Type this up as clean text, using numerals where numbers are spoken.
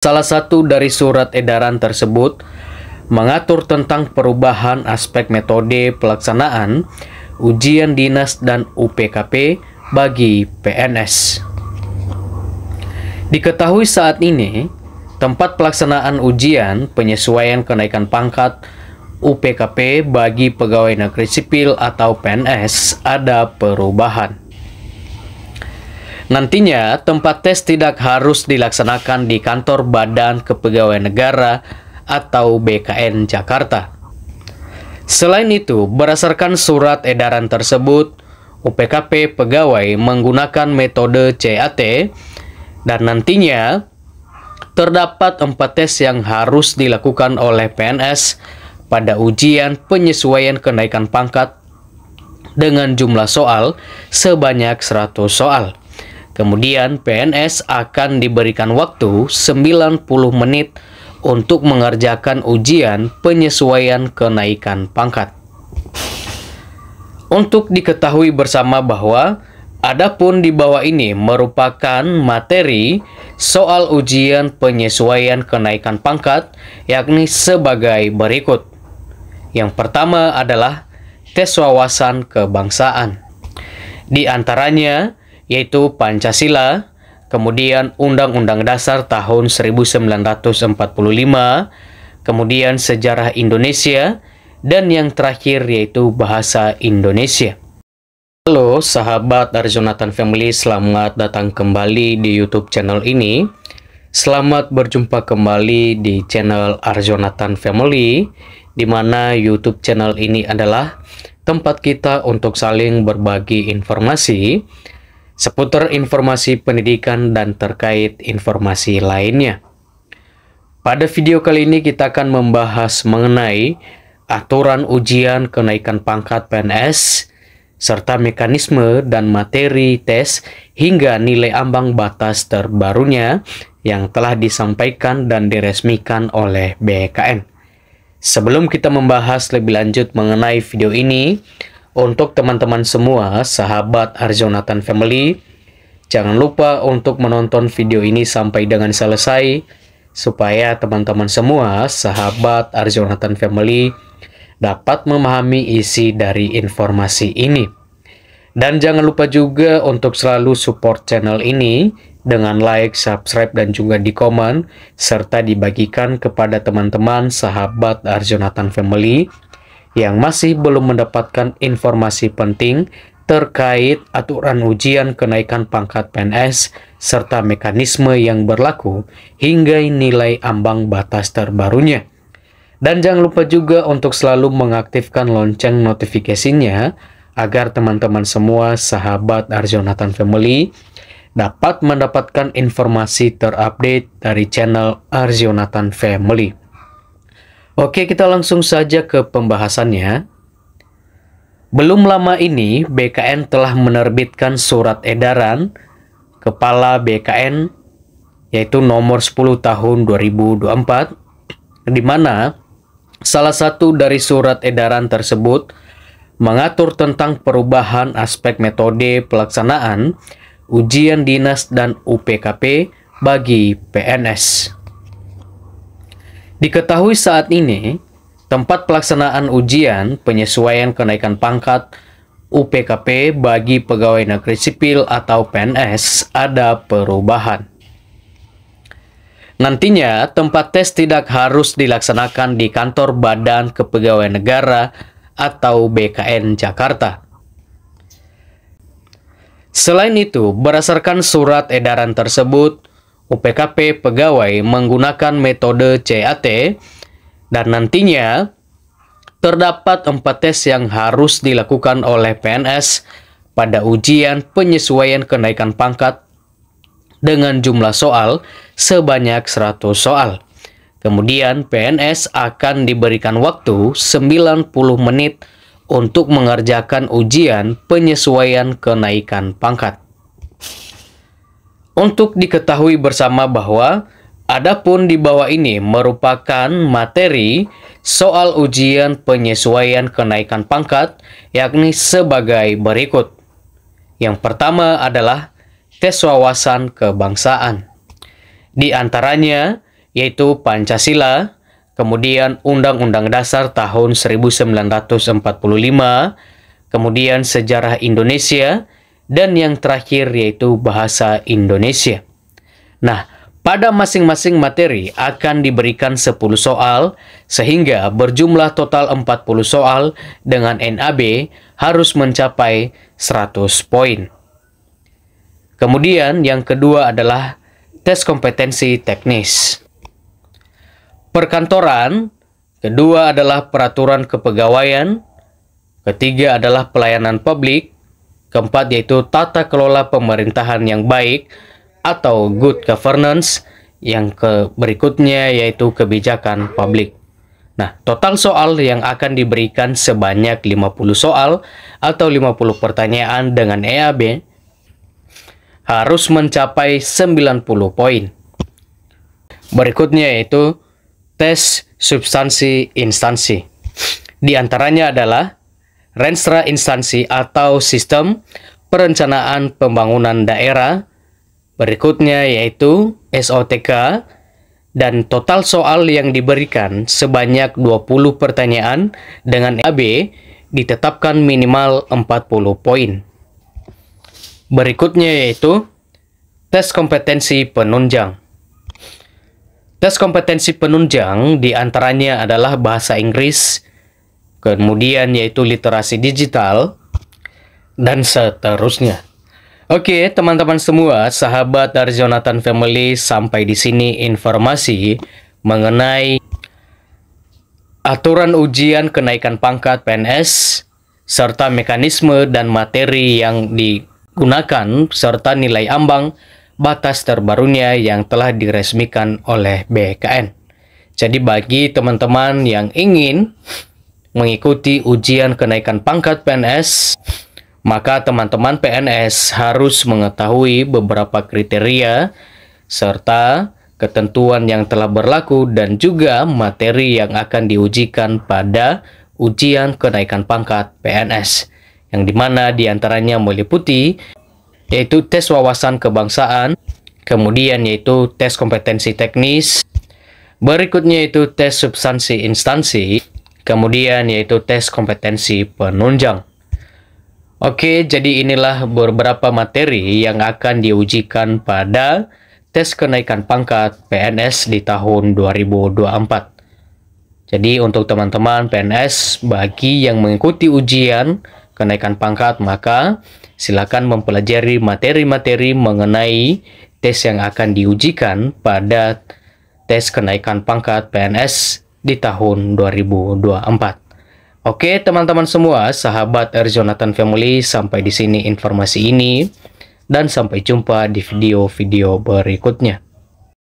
Salah satu dari surat edaran tersebut mengatur tentang perubahan aspek metode pelaksanaan ujian dinas dan UPKP bagi PNS. Diketahui saat ini, tempat pelaksanaan ujian penyesuaian kenaikan pangkat UPKP bagi pegawai negeri sipil atau PNS ada perubahan. Nantinya, tempat tes tidak harus dilaksanakan di kantor Badan Kepegawaian Negara atau BKN Jakarta. Selain itu, berdasarkan surat edaran tersebut, UPKP pegawai menggunakan metode CAT dan nantinya terdapat 4 tes yang harus dilakukan oleh PNS pada ujian penyesuaian kenaikan pangkat dengan jumlah soal sebanyak 100 soal. Kemudian PNS akan diberikan waktu 90 menit untuk mengerjakan ujian penyesuaian kenaikan pangkat. Untuk diketahui bersama bahwa adapun di bawah ini merupakan materi soal ujian penyesuaian kenaikan pangkat, yakni sebagai berikut. Yang pertama adalah tes wawasan kebangsaan. Di antaranya yaitu Pancasila, kemudian Undang-Undang Dasar tahun 1945, kemudian sejarah Indonesia, dan yang terakhir yaitu bahasa Indonesia. Halo sahabat Arjonatan Family, selamat datang kembali di YouTube channel ini. Selamat berjumpa kembali di channel Arjonatan Family, di mana YouTube channel ini adalah tempat kita untuk saling berbagi informasi seputar informasi pendidikan dan terkait informasi lainnya. Pada video kali ini kita akan membahas mengenai aturan ujian kenaikan pangkat PNS, serta mekanisme dan materi tes hingga nilai ambang batas terbarunya yang telah disampaikan dan diresmikan oleh BKN. Sebelum kita membahas lebih lanjut mengenai video ini, untuk teman-teman semua, sahabat Arjonatan Family, jangan lupa untuk menonton video ini sampai dengan selesai, supaya teman-teman semua, sahabat Arjonatan Family, dapat memahami isi dari informasi ini. Dan jangan lupa juga untuk selalu support channel ini dengan like, subscribe, dan juga di komen, serta dibagikan kepada teman-teman sahabat Arjonatan Family yang masih belum mendapatkan informasi penting terkait aturan ujian kenaikan pangkat PNS serta mekanisme yang berlaku hingga nilai ambang batas terbarunya. Dan jangan lupa juga untuk selalu mengaktifkan lonceng notifikasinya agar teman-teman semua sahabat Arjonatan Family dapat mendapatkan informasi terupdate dari channel Arjonatan Family. Oke, kita langsung saja ke pembahasannya. Belum lama ini, BKN telah menerbitkan surat edaran Kepala BKN, yaitu nomor 10 tahun 2024, di mana salah satu dari surat edaran tersebut mengatur tentang perubahan aspek metode pelaksanaan ujian dinas dan UPKP bagi PNS. Diketahui saat ini, tempat pelaksanaan ujian penyesuaian kenaikan pangkat UPKP bagi pegawai negeri sipil atau PNS ada perubahan. Nantinya, tempat tes tidak harus dilaksanakan di kantor Badan Kepegawaian Negara atau BKN Jakarta. Selain itu, berdasarkan surat edaran tersebut, UPKP pegawai menggunakan metode CAT dan nantinya terdapat 4 tes yang harus dilakukan oleh PNS pada ujian penyesuaian kenaikan pangkat dengan jumlah soal sebanyak 100 soal. Kemudian PNS akan diberikan waktu 90 menit untuk mengerjakan ujian penyesuaian kenaikan pangkat. Untuk diketahui bersama bahwa adapun di bawah ini merupakan materi soal ujian penyesuaian kenaikan pangkat, yakni sebagai berikut. Yang pertama adalah tes wawasan kebangsaan. Di antaranya yaitu Pancasila, kemudian Undang-Undang Dasar tahun 1945, kemudian sejarah Indonesia, dan yang terakhir yaitu bahasa Indonesia. Nah, pada masing-masing materi akan diberikan 10 soal, sehingga berjumlah total 40 soal dengan NAB harus mencapai 100 poin. Kemudian yang kedua adalah tes kompetensi teknis. Perkantoran, kedua adalah peraturan kepegawaian, ketiga adalah pelayanan publik, keempat yaitu tata kelola pemerintahan yang baik atau good governance, yang berikutnya yaitu kebijakan publik. Nah, total soal yang akan diberikan sebanyak 50 soal atau 50 pertanyaan dengan EAB harus mencapai 90 poin. Berikutnya yaitu tes substansi instansi. Di antaranya adalah Renstra Instansi atau Sistem Perencanaan Pembangunan Daerah. Berikutnya yaitu SOTK, dan total soal yang diberikan sebanyak 20 pertanyaan dengan EAB ditetapkan minimal 40 poin. Berikutnya yaitu tes kompetensi penunjang. Tes kompetensi penunjang diantaranya adalah bahasa Inggris, kemudian yaitu literasi digital, dan seterusnya. Oke, teman-teman semua, sahabat dari Jonathan Family, sampai di sini informasi mengenai aturan ujian kenaikan pangkat PNS, serta mekanisme dan materi yang digunakan, serta nilai ambang batas terbarunya yang telah diresmikan oleh BKN. Jadi bagi teman-teman yang ingin mengikuti ujian kenaikan pangkat PNS, maka teman-teman PNS harus mengetahui beberapa kriteria serta ketentuan yang telah berlaku dan juga materi yang akan diujikan pada ujian kenaikan pangkat PNS, yang dimana diantaranya meliputi yaitu tes wawasan kebangsaan, kemudian yaitu tes kompetensi teknis, berikutnya yaitu tes substansi instansi, kemudian yaitu tes kompetensi penunjang. Oke, jadi inilah beberapa materi yang akan diujikan pada tes kenaikan pangkat PNS di tahun 2024. Jadi untuk teman-teman PNS, bagi yang mengikuti ujian kenaikan pangkat, maka silakan mempelajari materi-materi mengenai tes yang akan diujikan pada tes kenaikan pangkat PNS di tahun 2024. Oke, teman-teman semua, sahabat dari Jonathan Family, sampai di sini informasi ini, dan sampai jumpa di video-video berikutnya.